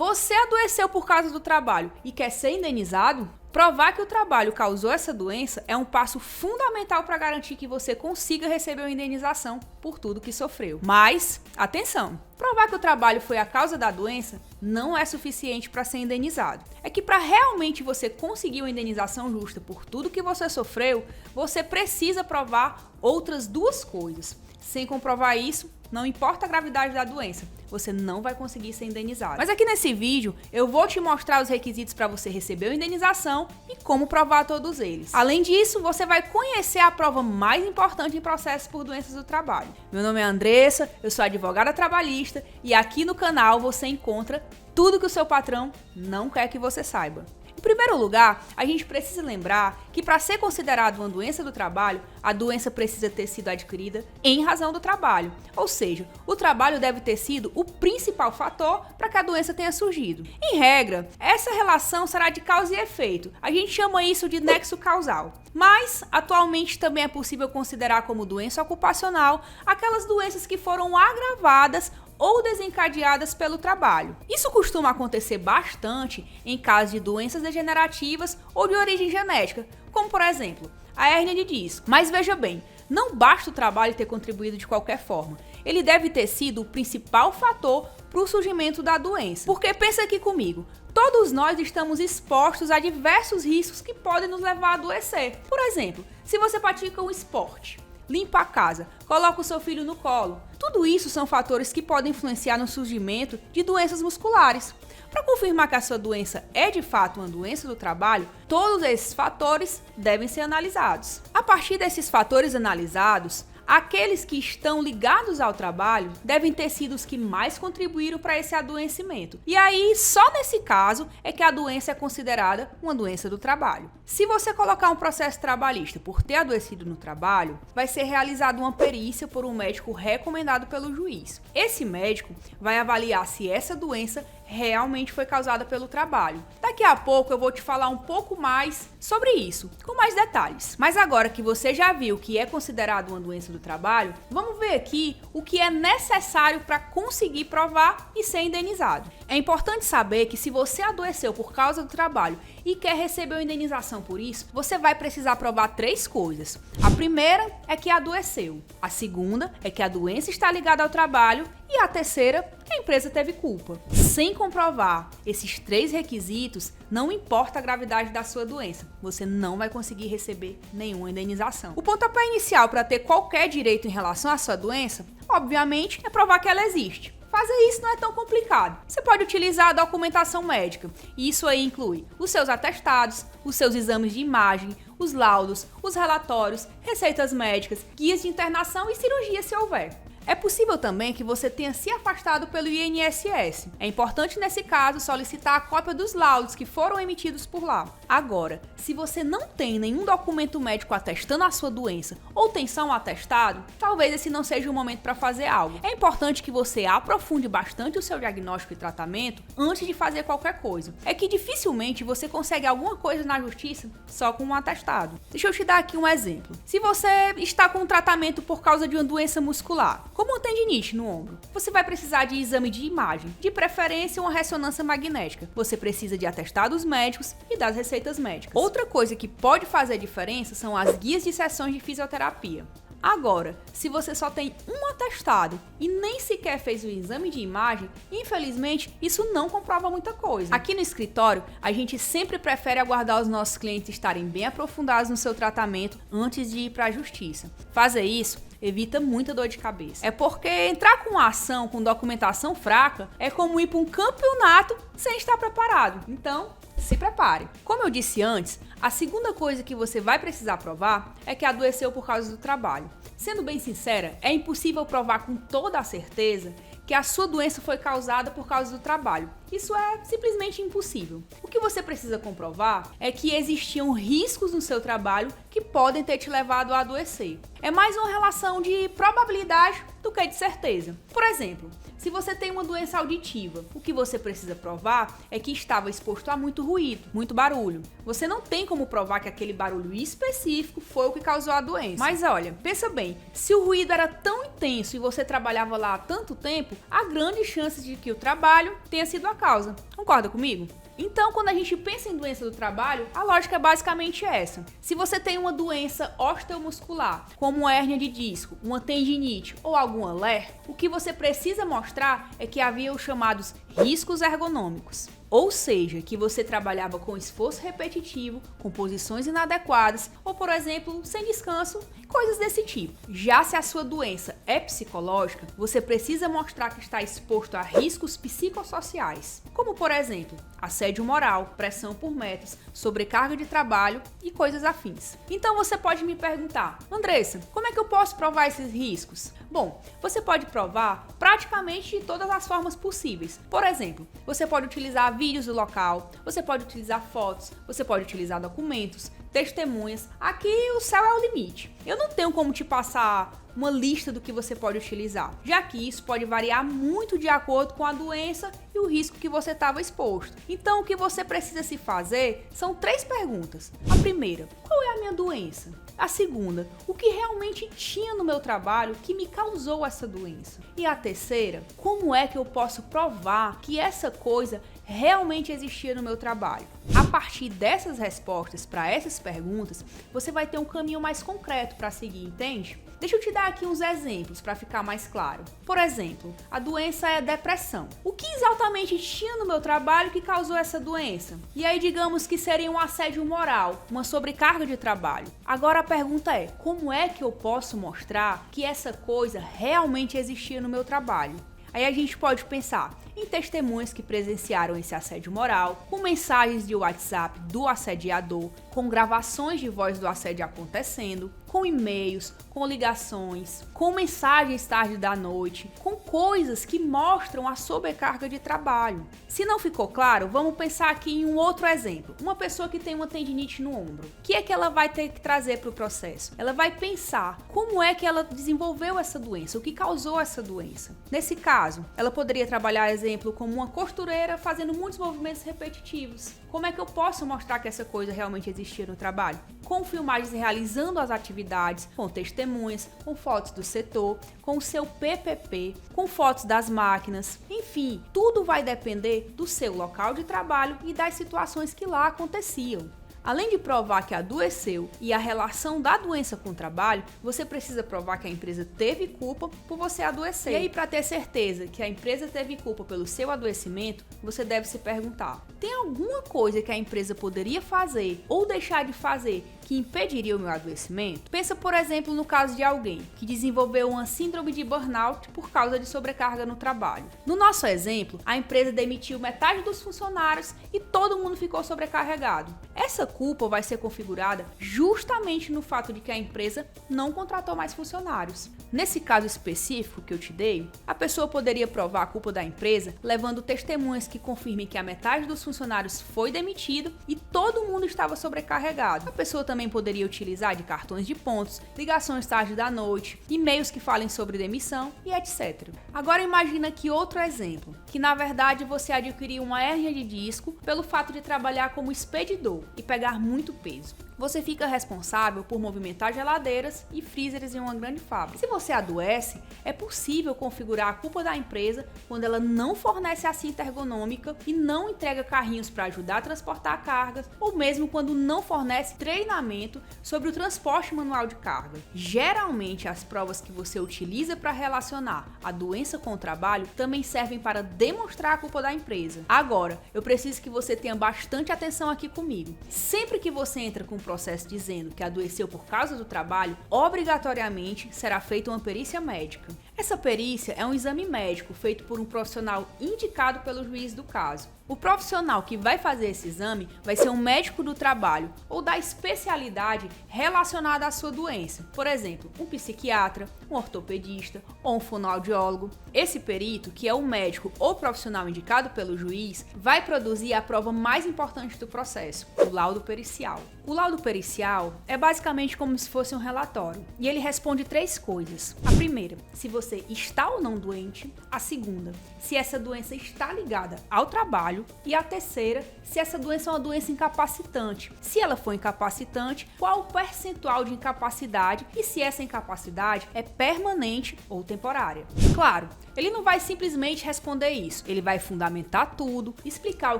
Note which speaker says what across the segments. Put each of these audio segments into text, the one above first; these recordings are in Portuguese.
Speaker 1: Você adoeceu por causa do trabalho e quer ser indenizado? Provar que o trabalho causou essa doença é um passo fundamental para garantir que você consiga receber uma indenização por tudo que sofreu. Mas, atenção! Provar que o trabalho foi a causa da doença não é suficiente para ser indenizado. É que para realmente você conseguir uma indenização justa por tudo que você sofreu, você precisa provar outras duas coisas. Sem comprovar isso, não importa a gravidade da doença, você não vai conseguir ser indenizado. Mas aqui nesse vídeo, eu vou te mostrar os requisitos para você receber a indenização e como provar todos eles. Além disso, você vai conhecer a prova mais importante em processos por doenças do trabalho. Meu nome é Andressa, eu sou advogada trabalhista e aqui no canal você encontra tudo que o seu patrão não quer que você saiba. Em primeiro lugar, a gente precisa lembrar que para ser considerado uma doença do trabalho, a doença precisa ter sido adquirida em razão do trabalho. Ou seja, o trabalho deve ter sido o principal fator para que a doença tenha surgido. Em regra, essa relação será de causa e efeito. A gente chama isso de nexo causal. Mas, atualmente, também é possível considerar como doença ocupacional aquelas doenças que foram agravadas ou desencadeadas pelo trabalho. Isso costuma acontecer bastante em casos de doenças degenerativas ou de origem genética, como por exemplo, a hérnia de disco. Mas veja bem, não basta o trabalho ter contribuído de qualquer forma. Ele deve ter sido o principal fator para o surgimento da doença. Porque pensa aqui comigo, todos nós estamos expostos a diversos riscos que podem nos levar a adoecer. Por exemplo, se você pratica um esporte, limpa a casa, coloca o seu filho no colo. Tudo isso são fatores que podem influenciar no surgimento de doenças musculares. Para confirmar que a sua doença é de fato uma doença do trabalho, todos esses fatores devem ser analisados. A partir desses fatores analisados, aqueles que estão ligados ao trabalho devem ter sido os que mais contribuíram para esse adoecimento. E aí, só nesse caso, é que a doença é considerada uma doença do trabalho. Se você colocar um processo trabalhista por ter adoecido no trabalho, vai ser realizada uma perícia por um médico recomendado pelo juiz. Esse médico vai avaliar se essa doença realmente foi causada pelo trabalho. Daqui a pouco eu vou te falar um pouco mais sobre isso, com mais detalhes. Mas agora que você já viu que é considerado uma doença do trabalho, vamos ver aqui o que é necessário para conseguir provar e ser indenizado. É importante saber que se você adoeceu por causa do trabalho e quer receber uma indenização por isso, você vai precisar provar três coisas. A primeira é que adoeceu, a segunda é que a doença está ligada ao trabalho e a terceira, que a empresa teve culpa. Sem comprovar esses três requisitos, não importa a gravidade da sua doença, você não vai conseguir receber nenhuma indenização. O pontapé inicial para ter qualquer direito em relação à sua doença, obviamente, é provar que ela existe. Fazer isso não é tão complicado. Você pode utilizar a documentação médica, e isso aí inclui os seus atestados, os seus exames de imagem, os laudos, os relatórios, receitas médicas, guias de internação e cirurgia se houver. É possível também que você tenha se afastado pelo INSS. É importante nesse caso solicitar a cópia dos laudos que foram emitidos por lá. Agora, se você não tem nenhum documento médico atestando a sua doença ou tem só um atestado, talvez esse não seja o momento para fazer algo. É importante que você aprofunde bastante o seu diagnóstico e tratamento antes de fazer qualquer coisa. É que dificilmente você consegue alguma coisa na justiça só com um atestado. Deixa eu te dar aqui um exemplo. Se você está com um tratamento por causa de uma doença muscular, como uma tendinite no ombro, você vai precisar de exame de imagem, de preferência uma ressonância magnética. Você precisa de atestados médicos e das receitas médicas. Outra coisa que pode fazer diferença são as guias de sessões de fisioterapia. Agora, se você só tem um atestado e nem sequer fez o exame de imagem, infelizmente isso não comprova muita coisa. Aqui no escritório, a gente sempre prefere aguardar os nossos clientes estarem bem aprofundados no seu tratamento antes de ir para a justiça. Fazer isso evita muita dor de cabeça. É porque entrar com uma ação com documentação fraca é como ir para um campeonato sem estar preparado. Então, se prepare. Como eu disse antes, a segunda coisa que você vai precisar provar é que adoeceu por causa do trabalho. Sendo bem sincera, é impossível provar com toda a certeza que a sua doença foi causada por causa do trabalho. Isso é simplesmente impossível. O que você precisa comprovar é que existiam riscos no seu trabalho que podem ter te levado a adoecer. É mais uma relação de probabilidade do que de certeza. Por exemplo, se você tem uma doença auditiva, o que você precisa provar é que estava exposto a muito ruído, muito barulho. Você não tem como provar que aquele barulho específico foi o que causou a doença. Mas olha, pensa bem, se o ruído era tão intenso e você trabalhava lá há tanto tempo, há grandes chances de que o trabalho tenha sido a causa. Concorda comigo? Então, quando a gente pensa em doença do trabalho, a lógica é basicamente essa. Se você tem uma doença osteomuscular, como uma hérnia de disco, uma tendinite ou alguma LER, o que você precisa mostrar é que havia os chamados riscos ergonômicos. Ou seja, que você trabalhava com esforço repetitivo, com posições inadequadas ou, por exemplo, sem descanso, coisas desse tipo. Já se a sua doença é psicológica, você precisa mostrar que está exposto a riscos psicossociais, como, por exemplo, assédio moral, pressão por metas, sobrecarga de trabalho e coisas afins. Então você pode me perguntar, Andressa, como é que eu posso provar esses riscos? Bom, você pode provar praticamente de todas as formas possíveis. Por exemplo, você pode utilizar vídeos do local, você pode utilizar fotos, você pode utilizar documentos, testemunhas. Aqui o céu é o limite. Eu não tenho como te passar uma lista do que você pode utilizar, já que isso pode variar muito de acordo com a doença e o risco que você estava exposto. Então, o que você precisa se fazer são 3 perguntas. A primeira, qual é a minha doença? A segunda, o que realmente tinha no meu trabalho que me causou essa doença? E a terceira, como é que eu posso provar que essa coisa realmente existia no meu trabalho? A partir dessas respostas para essas perguntas, você vai ter um caminho mais concreto para seguir, entende? Deixa eu te dar aqui uns exemplos para ficar mais claro. Por exemplo, a doença é depressão. O que exatamente tinha no meu trabalho que causou essa doença? E aí digamos que seria um assédio moral, uma sobrecarga de trabalho. Agora a pergunta é, como é que eu posso mostrar que essa coisa realmente existia no meu trabalho? Aí a gente pode pensar em testemunhas que presenciaram esse assédio moral, com mensagens de WhatsApp do assediador, com gravações de voz do assédio acontecendo, com e-mails, com ligações, com mensagens tarde da noite, com coisas que mostram a sobrecarga de trabalho. Se não ficou claro, vamos pensar aqui em um outro exemplo. Uma pessoa que tem uma tendinite no ombro. O que é que ela vai ter que trazer para o processo? Ela vai pensar como é que ela desenvolveu essa doença, o que causou essa doença. Nesse caso, ela poderia trabalhar, exemplo, como uma costureira fazendo muitos movimentos repetitivos. Como é que eu posso mostrar que essa coisa realmente existia no trabalho? Com filmagens realizando as atividades, com testemunhas, com fotos do setor, com o seu PPP, com fotos das máquinas. Enfim, tudo vai depender do seu local de trabalho e das situações que lá aconteciam. Além de provar que adoeceu e a relação da doença com o trabalho, você precisa provar que a empresa teve culpa por você adoecer. E aí, para ter certeza que a empresa teve culpa pelo seu adoecimento, você deve se perguntar: tem alguma coisa que a empresa poderia fazer ou deixar de fazer que impediria o meu adoecimento? Pensa, por exemplo, no caso de alguém que desenvolveu uma síndrome de burnout por causa de sobrecarga no trabalho. No nosso exemplo, a empresa demitiu metade dos funcionários e todo mundo ficou sobrecarregado. Essa culpa vai ser configurada justamente no fato de que a empresa não contratou mais funcionários. Nesse caso específico que eu te dei, a pessoa poderia provar a culpa da empresa levando testemunhas que confirmem que a metade dos funcionários foi demitido e todo mundo estava sobrecarregado. A pessoa também poderia utilizar de cartões de pontos, ligações tarde da noite, e-mails que falem sobre demissão e etc. Agora imagina aqui outro exemplo, que na verdade você adquiriu uma hérnia de disco pelo fato de trabalhar como expedidor e pegar muito peso. Você fica responsável por movimentar geladeiras e freezers em uma grande fábrica. Se você adoece, é possível configurar a culpa da empresa quando ela não fornece a cinta ergonômica e não entrega carrinhos para ajudar a transportar cargas, ou mesmo quando não fornece treinamento sobre o transporte manual de carga. Geralmente, as provas que você utiliza para relacionar a doença com o trabalho também servem para demonstrar a culpa da empresa. Agora, eu preciso que você tenha bastante atenção aqui comigo. Sempre que você entra com um processo dizendo que adoeceu por causa do trabalho, obrigatoriamente será feita uma perícia médica. Essa perícia é um exame médico feito por um profissional indicado pelo juiz do caso. O profissional que vai fazer esse exame vai ser um médico do trabalho ou da especialidade relacionada à sua doença. Por exemplo, um psiquiatra, um ortopedista ou um fonoaudiólogo. Esse perito, que é o médico ou profissional indicado pelo juiz, vai produzir a prova mais importante do processo, o laudo pericial. O laudo pericial é basicamente como se fosse um relatório e ele responde 3 coisas. A primeira, se você você está ou não doente. A segunda, se essa doença está ligada ao trabalho. E a terceira, se essa doença é uma doença incapacitante. Se ela for incapacitante, qual o percentual de incapacidade e se essa incapacidade é permanente ou temporária. Claro, ele não vai simplesmente responder isso, ele vai fundamentar tudo, explicar o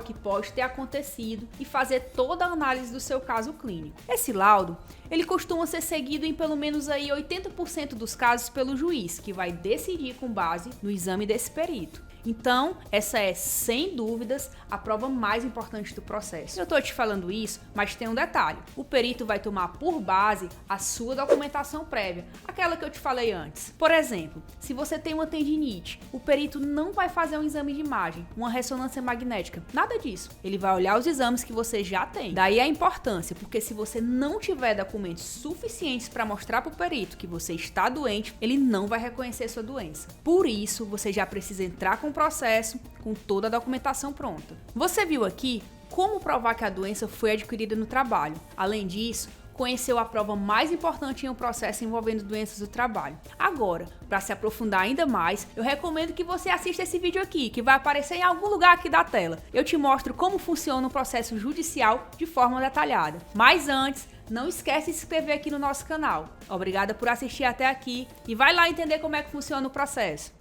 Speaker 1: que pode ter acontecido e fazer toda a análise do seu caso clínico. Esse laudo, ele costuma ser seguido em pelo menos aí 80% dos casos pelo juiz, que vai decidir com base no exame desse perito. Então, essa é, sem dúvidas, a prova mais importante do processo. Eu tô te falando isso, mas tem um detalhe. O perito vai tomar por base a sua documentação prévia, aquela que eu te falei antes. Por exemplo, se você tem uma tendinite, o perito não vai fazer um exame de imagem, uma ressonância magnética, nada disso. Ele vai olhar os exames que você já tem. Daí a importância, porque se você não tiver documentos suficientes para mostrar para o perito que você está doente, ele não vai reconhecer sua doença. Por isso, você já precisa entrar com o processo com toda a documentação pronta. Você viu aqui como provar que a doença foi adquirida no trabalho. Além disso, conheceu a prova mais importante em um processo envolvendo doenças do trabalho. Agora, para se aprofundar ainda mais, eu recomendo que você assista esse vídeo aqui, que vai aparecer em algum lugar aqui da tela. Eu te mostro como funciona um processo judicial de forma detalhada. Mas antes, não esquece de se inscrever aqui no nosso canal. Obrigada por assistir até aqui e vai lá entender como é que funciona o processo.